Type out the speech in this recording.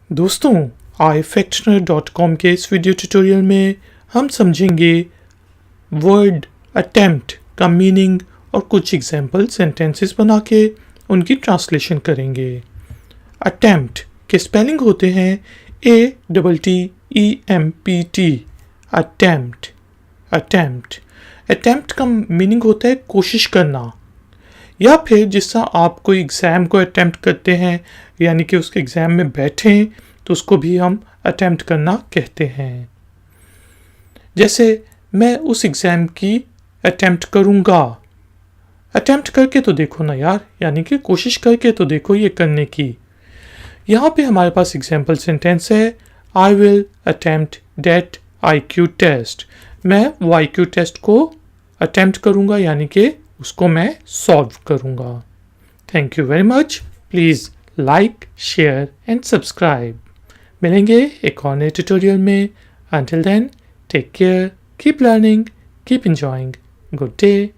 दोस्तों, iFactioner.com के इस वीडियो ट्यूटोरियल में हम समझेंगे वर्ड अटेम्प्ट का मीनिंग और कुछ एग्जाम्पल सेंटेंसेस बना के उनकी ट्रांसलेशन करेंगे। अटेम्प्ट के स्पेलिंग होते हैं ATTEMPT। अटेम्प्ट अटेम्प्ट अटेम्प्ट का मीनिंग होता है कोशिश करना, या फिर जिससे आप कोई एग्ज़ाम को अटेम्प्ट करते हैं यानी कि उसके एग्ज़ाम में बैठें तो उसको भी हम अटेम्प्ट करना कहते हैं। जैसे मैं उस एग्ज़ाम की अटेम्प्ट करूँगा। अटेम्प्ट करके तो देखो ना यार, यानी कि कोशिश करके तो देखो ये करने की। यहाँ पे हमारे पास एग्जाम्पल सेंटेंस है, I will attempt that IQ test. मैं वो IQ टेस्ट को अटेम्प्ट करूँगा यानी कि उसको मैं सॉल्व करूँगा। Thank you very much. Please like, share and subscribe. मिलेंगे एक और नए ट्यूटोरियल में। Until then, take care, keep learning, keep enjoying. Good day.